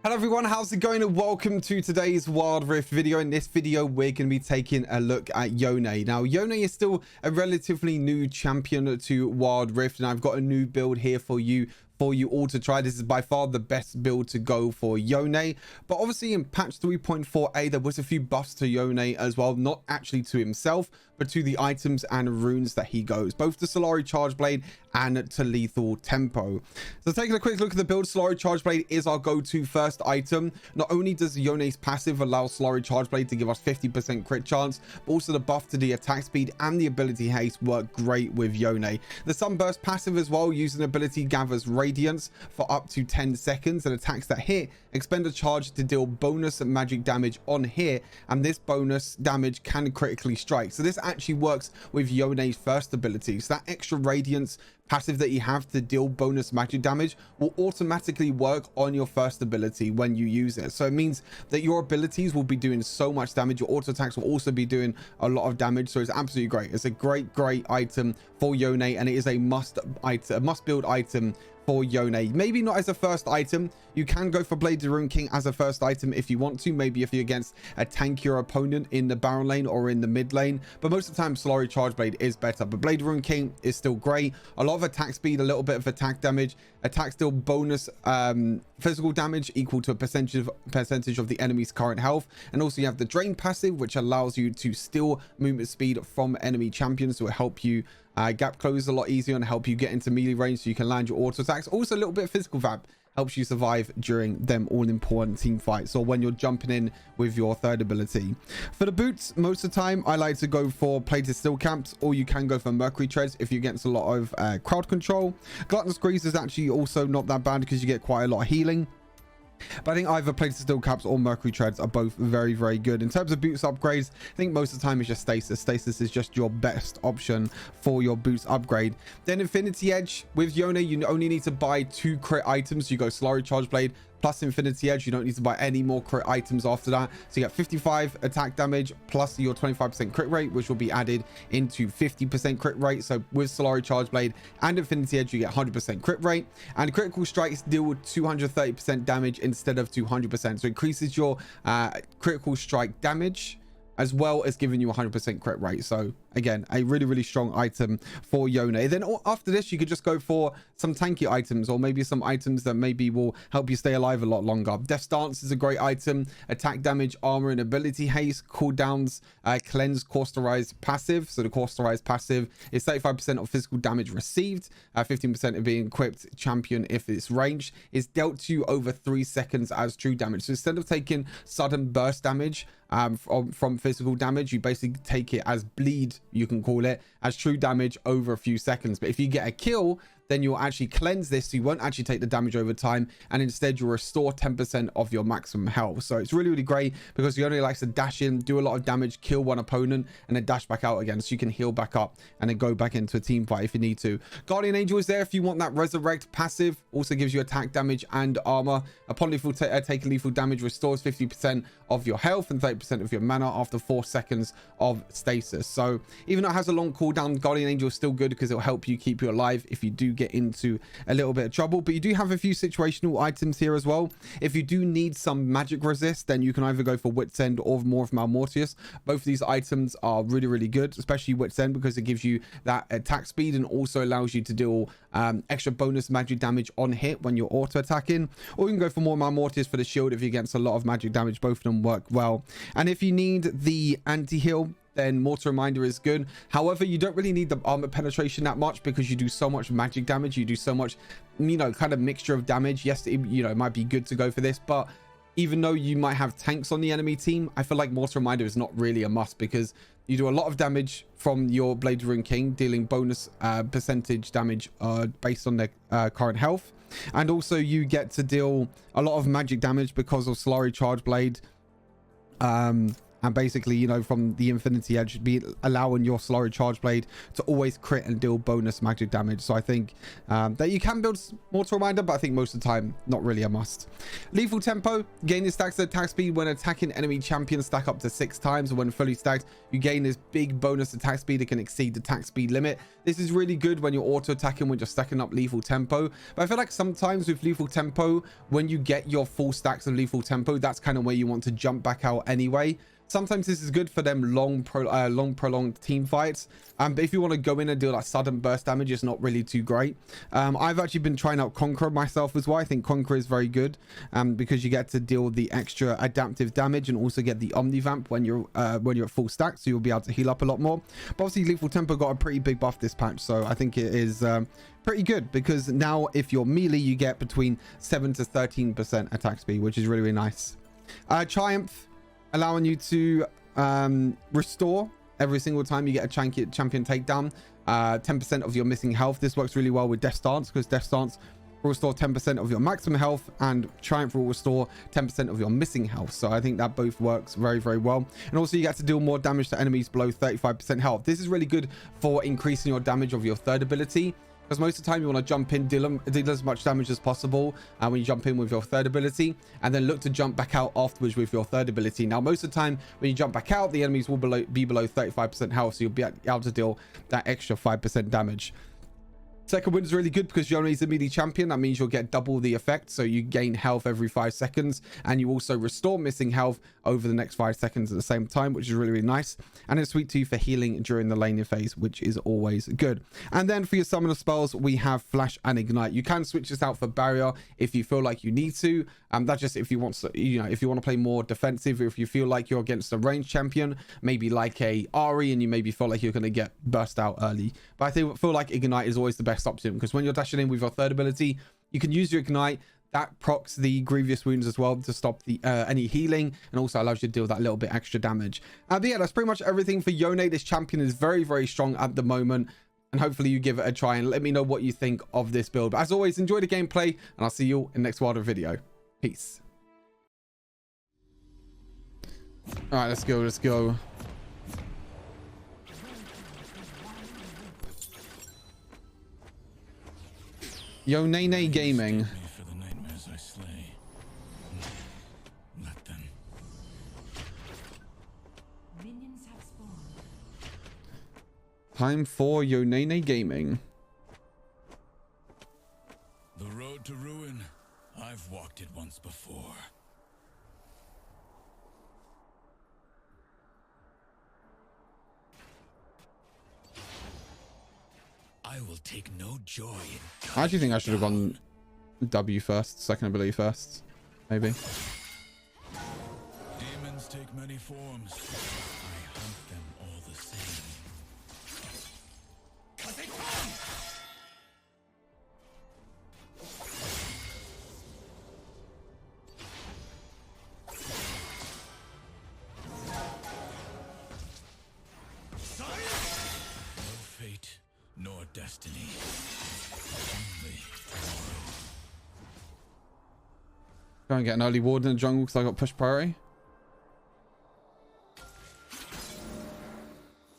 Hello everyone, how's it going, and welcome to today's Wild Rift video. In this video we're going to be taking a look at Yone. Now Yone is still a relatively new champion to Wild Rift, and I've got a new build here for you all to try. This is by far the best build to go for Yone, but obviously in patch 3.4a there was a few buffs to Yone as well, not actually to himself but to the items and runes that he goes, both to Solari Chargeblade and to Lethal Tempo. So taking a quick look at the build, Solari Chargeblade is our go-to first item. Not only does Yone's passive allow Solari Chargeblade to give us 50% crit chance, but also the buff to the attack speed and the ability haste work great with Yone. The Sunburst passive as well, using ability gathers radiance for up to 10 seconds, and attacks that hit expend a charge to deal bonus magic damage on hit, and this bonus damage can critically strike. So this actually works with Yone's first ability. So that extra radiance passive that you have to deal bonus magic damage will automatically work on your first ability when you use it. So it means that your abilities will be doing so much damage. Your auto attacks will also be doing a lot of damage. So it's absolutely great. It's a great item for Yone, and it is a must build item for Yone. Maybe not as a first item. You can go for Blade of Rune King as a first item if you want to, maybe if you're against a tankier opponent in the Baron lane or in the mid lane, but most of the time Solari Chargeblade is better. But Blade of Rune King is still great. A lot of attack speed, a little bit of attack damage, attack still bonus physical damage equal to a percentage of the enemy's current health, and also you have the Drain passive, which allows you to steal movement speed from enemy champions, so it will help you gap close a lot easier and help you get into melee range so you can land your auto attacks. Also a little bit of physical vamp helps you survive during them all important team fights or when you're jumping in with your third ability. For the boots, most of the time I like to go for plated steel camps, or you can go for mercury treads if you're against a lot of crowd control. Gluttonous grease is actually also not that bad because you get quite a lot of healing. But I think either plated steel caps or mercury treads are both very good. In terms of boots upgrades, I think most of the time it's just stasis. Stasis is just your best option for your boots upgrade. Then Infinity Edge with Yone, you only need to buy 2 crit items. You go Solari Chargeblade plus Infinity Edge. You don't need to buy any more crit items after that. So you get 55 attack damage plus your 25% crit rate, which will be added into 50% crit rate. So with Solari Chargeblade and Infinity Edge, you get 100% crit rate, and critical strikes deal with 230% damage instead of 200%. So it increases your critical strike damage as well as giving you 100% crit rate. So again, a really strong item for Yone. Then after this, you could just go for some tanky items, or maybe some items that maybe will help you stay alive a lot longer. Death Stance is a great item. Attack damage, armor, and ability haste. Cooldowns, cleanse, cauterize passive. So the cauterize passive is 35% of physical damage received, 15% of being equipped champion if it's ranged. Is dealt to you over 3 seconds as true damage. So instead of taking sudden burst damage from physical damage, you basically take it as bleed, you can call it, as true damage over a few seconds. But if you get a kill, then you'll actually cleanse this, so you won't actually take the damage over time, and instead you'll restore 10% of your maximum health. So it's really great because he only likes to dash in, do a lot of damage, kill one opponent, and then dash back out again, so you can heal back up and then go back into a team fight if you need to. Guardian Angel is there if you want that resurrect passive. Also gives you attack damage and armor. Upon taking lethal damage, restores 50% of your health and 30% of your mana after 4 seconds of stasis. So even though it has a long cooldown, Guardian Angel is still good because it'll help you keep you alive if you do get into a little bit of trouble. But you do have a few situational items here as well. If you do need some magic resist, then you can either go for Wit's End or more of Malmortius. Both of these items are really good, especially Wit's End because it gives you that attack speed and also allows you to deal extra bonus magic damage on hit when you're auto attacking. Or you can go for more Malmortius for the shield if you're against a lot of magic damage. Both of them work well. And if you need the anti-heal, then Mortar Reminder is good. However, you don't really need the armor penetration that much because you do so much magic damage. You do so much, kind of mixture of damage. Yes, it might be good to go for this, but even though you might have tanks on the enemy team, I feel like Mortar Reminder is not really a must because you do a lot of damage from your Blade of Rune King, dealing bonus percentage damage based on their current health. And also you get to deal a lot of magic damage because of Solari Chargeblade. And basically, you know, from the Infinity Edge, be allowing your Solari Chargeblade to always crit and deal bonus magic damage. So I think that you can build Mortal Reminder, but I think most of the time, not really a must. Lethal Tempo, gain your stacks attack speed when attacking enemy champions, stack up to 6 times. When fully stacked, you gain this big bonus attack speed that can exceed the attack speed limit. This is really good when you're auto attacking, when you're stacking up Lethal Tempo. But I feel like sometimes with Lethal Tempo, when you get your full stacks of Lethal Tempo, that's kind of where you want to jump back out anyway. Sometimes this is good for them long prolonged team fights, but if you want to go in and do like sudden burst damage, it's not really too great. I've actually been trying out Conqueror myself as well. I think Conqueror is very good because you get to deal the extra adaptive damage and also get the Omnivamp when you're at full stack, so you'll be able to heal up a lot more. But obviously Lethal Tempo got a pretty big buff this patch, so I think it is pretty good, because now if you're melee, you get between 7 to 13% attack speed, which is really, really nice. Triumph, allowing you to restore every single time you get a champion takedown 10% of your missing health. This works really well with Death Stance, because Death Stance will restore 10% of your maximum health and Triumph will restore 10% of your missing health. So I think that both works very, very well. And also you get to deal more damage to enemies below 35% health. This is really good for increasing your damage of your third ability, because most of the time you want to jump in, deal as much damage as possible when you jump in with your third ability, and then look to jump back out afterwards with your third ability. Now, most of the time when you jump back out, the enemies will be below 35% health, so you'll be able to deal that extra 5% damage. Second wind is really good because Yone is a melee champion. That means you'll get double the effect. So you gain health every 5 seconds, and you also restore missing health over the next 5 seconds at the same time, which is really, really nice. And it's sweet too for healing during the laning phase, which is always good. And then for your summoner spells, we have Flash and Ignite. You can switch this out for Barrier if you feel like you need to. That's just if you want to, if you want to play more defensive, or if you feel like you're against a ranged champion, maybe like a Ahri, and you maybe feel like you're going to get burst out early. But I feel like Ignite is always the best option, because when you're dashing in with your third ability, you can use your Ignite. That procs the grievous wounds as well to stop the any healing, and also allows you to deal that little bit extra damage. But yeah, that's pretty much everything for Yone. This champion is very, very strong at the moment, and hopefully you give it a try and let me know what you think of this build. But as always, enjoy the gameplay, and I'll see you in the next Wilder video. Peace. All right, let's go. Let's go. Yone Gaming. For the nightmares I slay. Let them. Minions have spawned. Time for Yone Gaming. The road to ruin. I've walked it once before. I will take no joy in. I actually think I should have gone W first, second ability first, maybe. Demons take many forms. I hunt them all the same. But they come! No fate, nor destiny. Only tomorrow. Go and get an early ward in the jungle because I got push priority.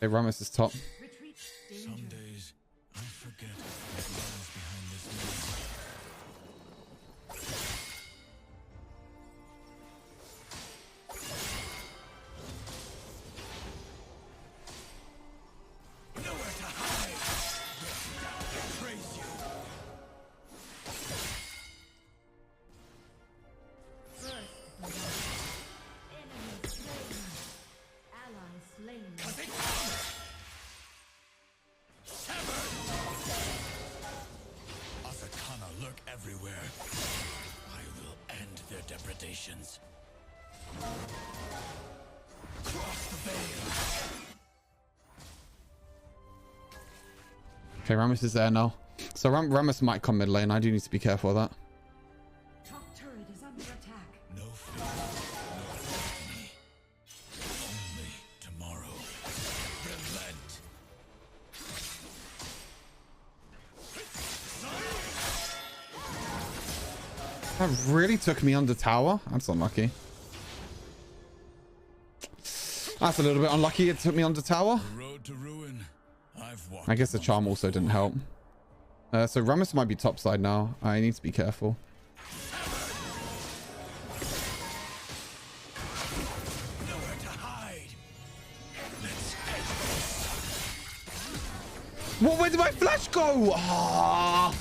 Hey, Ramus is top. Retreat. Some Danger. days I forget what lies behind this mask. Nowhere to hide. I praise you. First blood. Enemy slain. Ally slain. But they come. Severed. Asakana lurk everywhere. I will end their depredations. Cross the veil. Okay, Ramus is there now. So Ramus might come mid lane. I do need to be careful of that. Top turret is under attack. No fate, no destiny. Only tomorrow. Relent. That really took me under tower. That's unlucky. That's a little bit unlucky. It took me onto tower. The road to ruin. I've walked I guess the charm also didn't help. So Rammus might be top side now. I need to be careful. nowhere to hide. Let's head. What? Where did my flash go? Ah.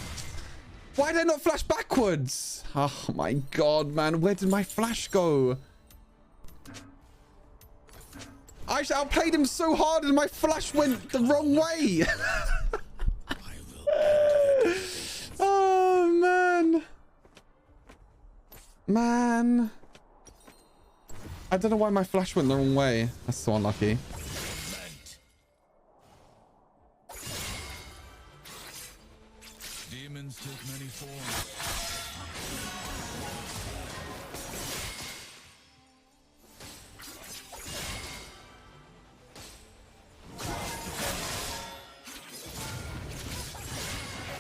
Why did I not flash backwards? Oh my god, man. Where did my flash go? I outplayed him so hard and my flash went the wrong way. Oh, man. Man. I don't know why my flash went the wrong way. That's so unlucky. Demons take many forms.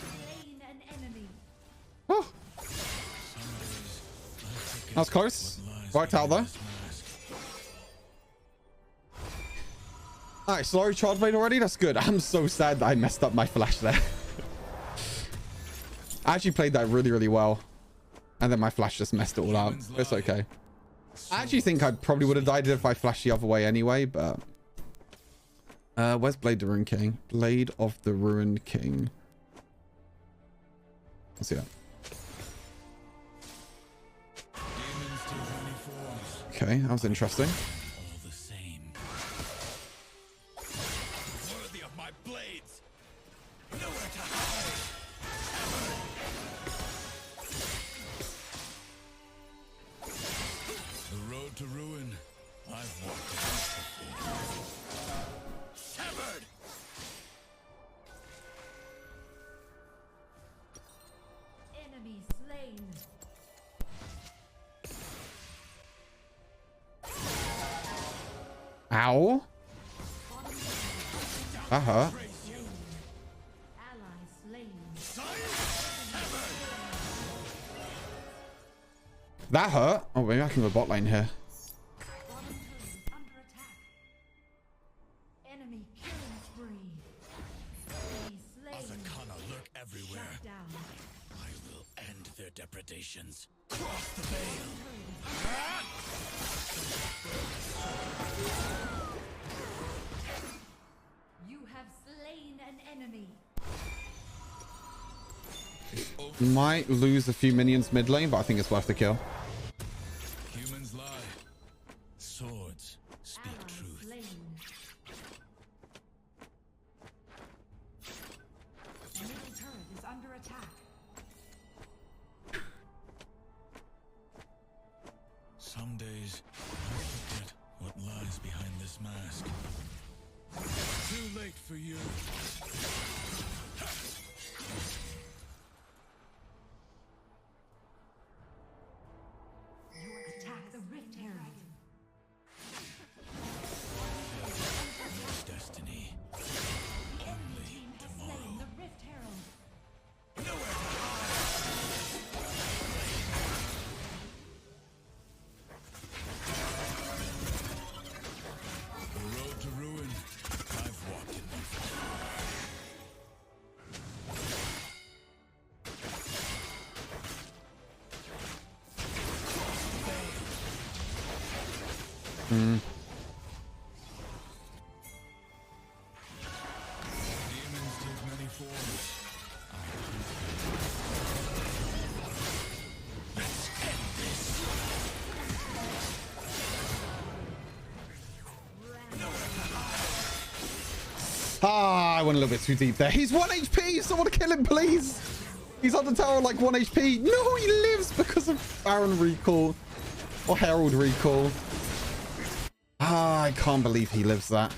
Slain an enemy. Oh, that was close. Right out there. Alright, Solari Chargeblade already? That's good. I'm so sad that I messed up my flash there. I actually played that really, really well. And then my flash just messed it all up. It's okay. I actually think I probably would have died if I flashed the other way anyway, but... where's Blade of the Ruined King? Blade of the Ruined King. Let's see that. Demons take many forms. Okay, that was interesting. All the same. Worthy of my blades. Nowhere to hide. The road to ruin. I've walked it before. Severed. Enemy slain. Ow. That hurt. Ally slain. That hurt. Oh, maybe I can go bot lane here. Bottom turret is under attack. Enemy killing spree. Enemy slain. Asakana lurk everywhere. Shut down. I will end their depredations. Cross the veil. You have slain an enemy. Might lose a few minions mid lane, but I think it's worth the kill. Humans lie. Swords speak Ally truth. slain. Middle turret is under attack. Some days I forget what lies behind this mask. Too late for you. Attack the rift herald. Destiny. Enemy team has slain the rift herald. The road to ruin. I've walked it before. Demons take many forms. Let's end this. Ah, I went a little bit too deep there. He's 1 HP. Someone kill him, please. He's on the tower like 1 HP. No, he lives because of Baron recall. Or Herald recall. Ah, I can't believe he lives that.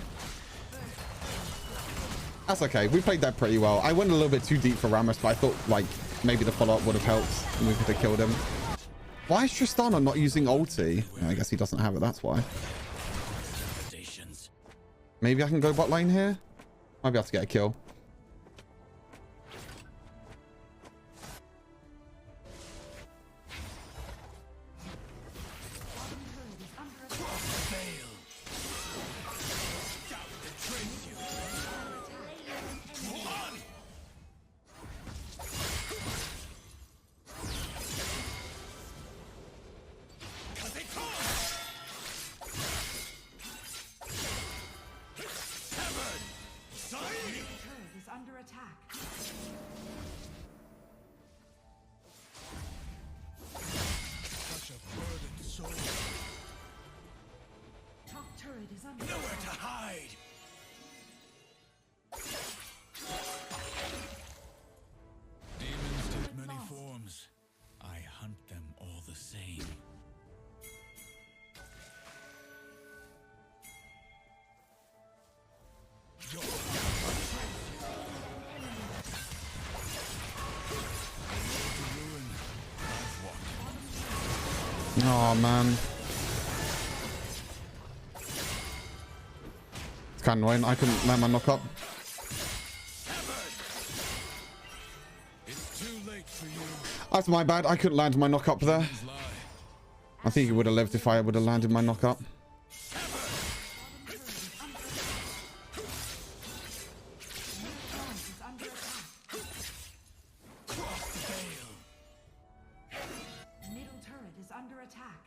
That's okay. We played that pretty well. I went a little bit too deep for Rammus, but I thought like maybe the follow-up would have helped and we could have killed him. Why is Tristana not using ulti? I guess he doesn't have it. That's why. Depredations. Maybe I can go bot lane here. Might be able to get a kill. Bottom turret is under attack. Veil. is under Nowhere to attack. hide. Demons take many forms. I hunt them all the same. Oh man. It's kind of annoying. I couldn't land my knock up. It's too late for you. That's my bad. I couldn't land my knock up there. Lie. I think he would have lived if I would have landed my knock up. Middle turret is under attack.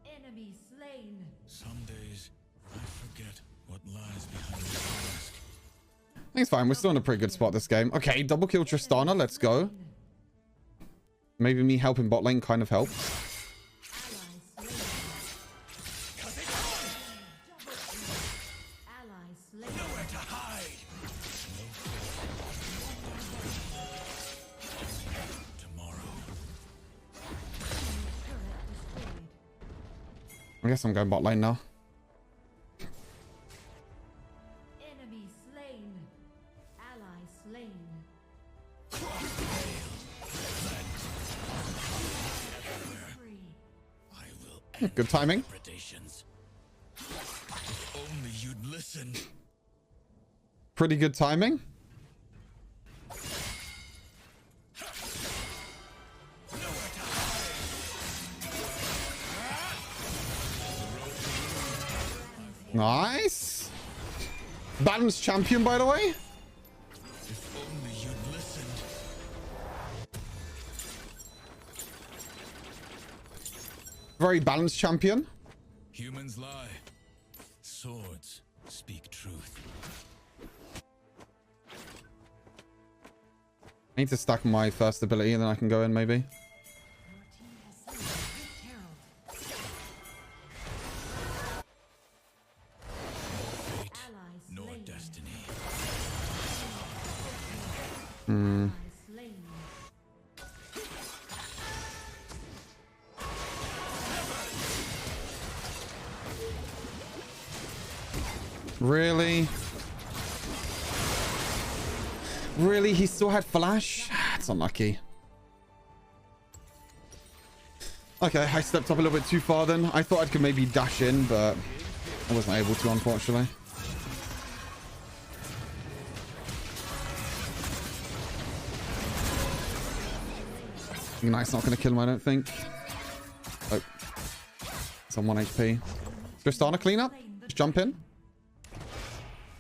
Enemy slain. Some days I forget what lies behind the mask. It's fine. We're still in a pretty good spot this game. Okay, double kill Tristana. Let's go. Maybe me helping bot lane kind of helps. Ally slain. Nowhere to hide. Tomorrow. Turret destroyed. I guess I'm going bot lane now. Enemy slain. Ally slain. Free. I will Good timing. predations. If only you'd listen. Pretty good timing. Nice. Balanced champion, by the way. If only you'd listened. Very balanced champion. Humans lie. Swords speak truth. I need to stack my first ability and then I can go in maybe. Your team has slain Rift Herald. Fate Ally nor slain. destiny. Hmm. Ally slain. Really? Really? He still had flash? It's unlucky. Okay, I stepped up a little bit too far then. I thought I could maybe dash in, but I wasn't able to, unfortunately. Ignite's not going to kill him, I don't think. Oh. It's on 1 HP. Tristana clean up. Just jump in.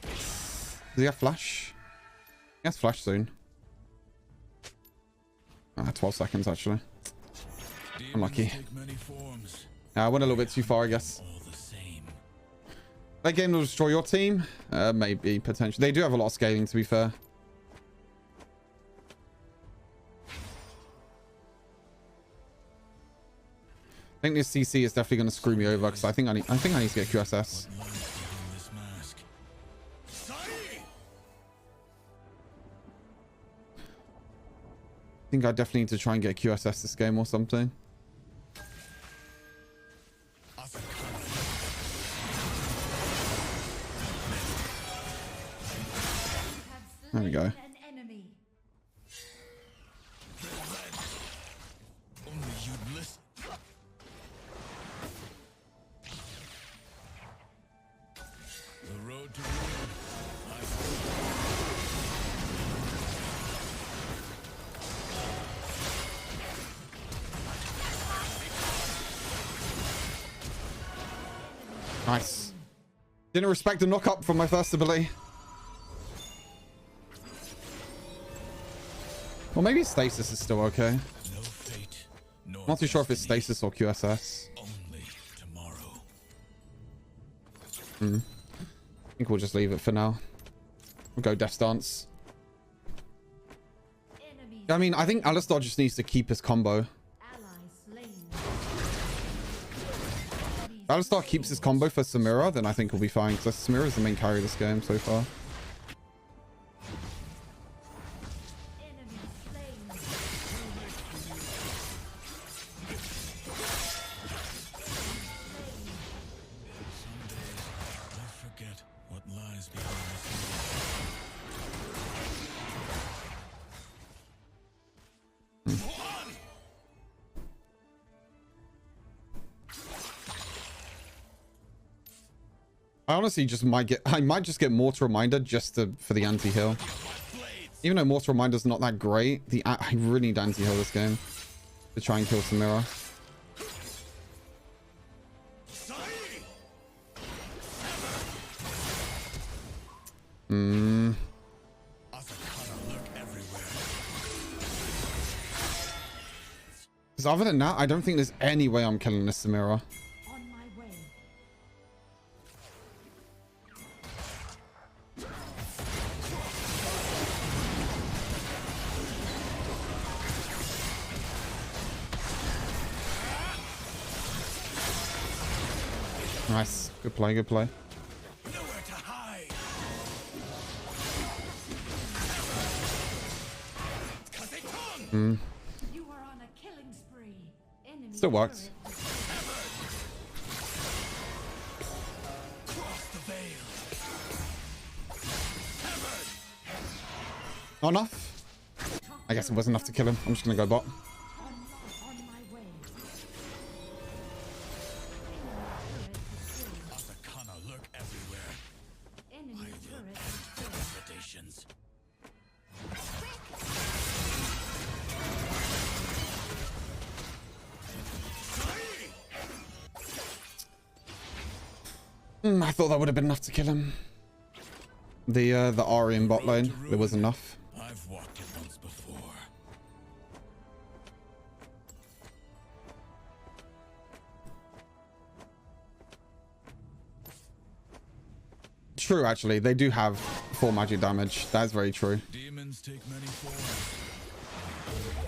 Does he have flash? He has flash soon. 12 seconds, actually. Unlucky. Take many forms. I went a little bit too far, I guess. All the same. That game will destroy your team? Maybe, potentially. They do have a lot of scaling, to be fair. I think this CC is definitely going to screw me over because I think I need to get QSS. What lies behind this mask? I think I definitely need to try and get QSS this game or something. Have There we go. slain an enemy. Only you'd listen. The road to ruin. Nice. Didn't respect the knock up from my first ability. Well, maybe stasis is still okay. No fate, nor Not too sure if it's destiny. stasis or QSS. Only tomorrow. I think we'll just leave it for now. We'll go Death Stance. Enemy I mean, I think Alistar just needs to keep his combo. ally slain. Alistar keeps his combo for Samira, then I think we'll be fine, because Samira is the main carry of this game so far. Enemy slain. Some days I forget what lies behind this I honestly just might just get Mortal Reminder just for the anti-heal. Even though Mortal Reminder's not that great, I really need anti-heal this game to try and kill Samira. Because other than that, I don't think there's any way I'm killing this Samira. On my way. Nice. Good play, good play. nowhere to hide. 'Cause they come. You are on a killing spree. Enemy Still works. turret. Cross the veil. Not enough? I guess it wasn't enough to kill him. I'm just gonna go bot. On my way. Asakana lurk everywhere. Enemy turret destroyed. Predations. I thought that would have been enough to kill him. The Ahri in bot lane, there was enough. I've walked it once before. True, actually. They do have 4 magic damage. That's very true. Demons take many forms.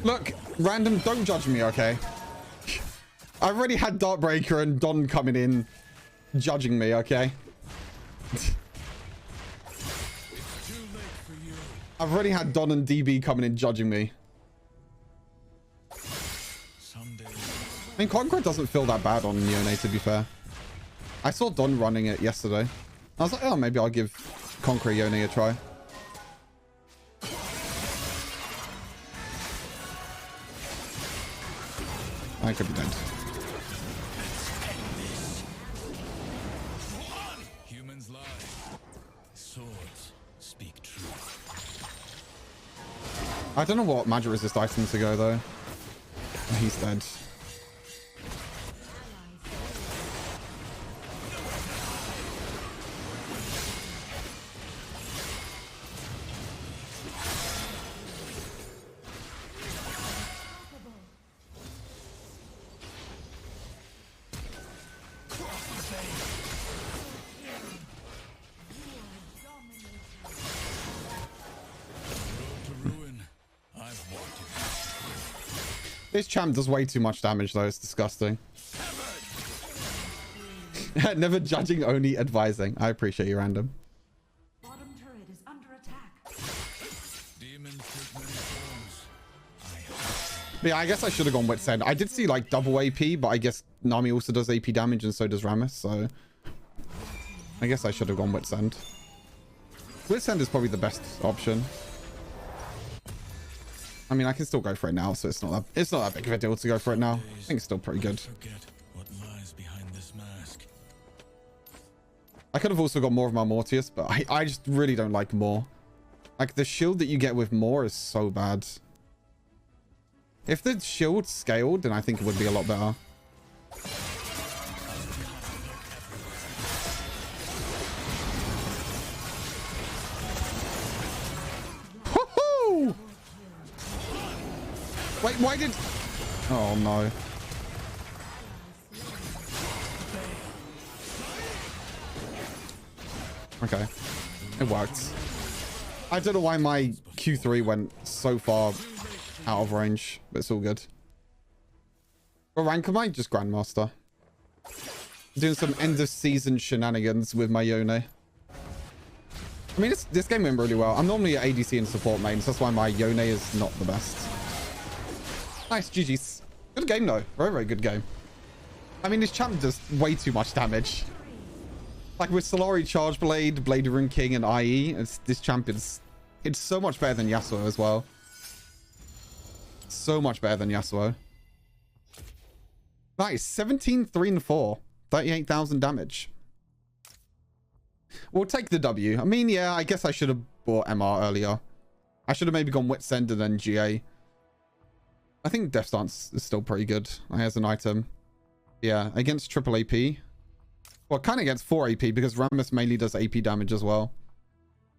Look, random, don't judge me, okay? I already had Darkbreaker and Don coming in judging me, okay? Too late for you. I've already had Don and DB coming in judging me. Someday. I mean, Conqueror doesn't feel that bad on Yone, to be fair. I saw Don running it yesterday. I was like, oh, maybe I'll give Conqueror Yone a try. I could be dead. Humans lie. Swords speak truth. I don't know what magic resist item to go, though. Oh, he's dead. To ruin. I've walked it. This champ does way too much damage, though. It's disgusting. Never judging, only advising. I appreciate you, random. Bottom turret is under attack. Demons take many forms. But yeah, I guess I should have gone Wit's End. I did see like double AP, but I guess Nami also does AP damage and so does Rammus, so I guess I should have gone Wit's End. Wit's End is probably the best option. I mean, I can still go for it now, so it's not that big of a deal to go for it now. I think it's still pretty good. Forget what lies behind this mask. I could have also got more of my Mortius, but I just really don't like more. Like, the shield that you get with more is so bad. If the shield scaled, then I think it would be a lot better. Woohoo! Wait, why did... Oh, no. Okay. It worked. I don't know why my Q3 went so far out of range, but it's all good. What rank am I? Just Grandmaster. Doing some end of season shenanigans with my Yone. I mean, this game went really well. I'm normally an ADC and support main, so that's why my Yone is not the best. Nice, GG's. Good game though. Very, very good game. I mean, this champ does way too much damage. Like with Solari, Chargeblade, Blade Rune King, and IE, this champ is... It's so much better than Yasuo as well. So much better than Yasuo. Nice. 17, 3, and 4. 38,000 damage. We'll take the W. I mean, yeah, I guess I should have bought MR earlier. I should have maybe gone Wit's End and then GA. I think Death Stance is still pretty good as an item. Yeah, against triple AP. Well, kind of against 4 AP because Rammus mainly does AP damage as well.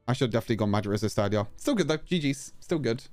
I should have definitely gone Magic Resist earlier. Still good though. GG's. Still good.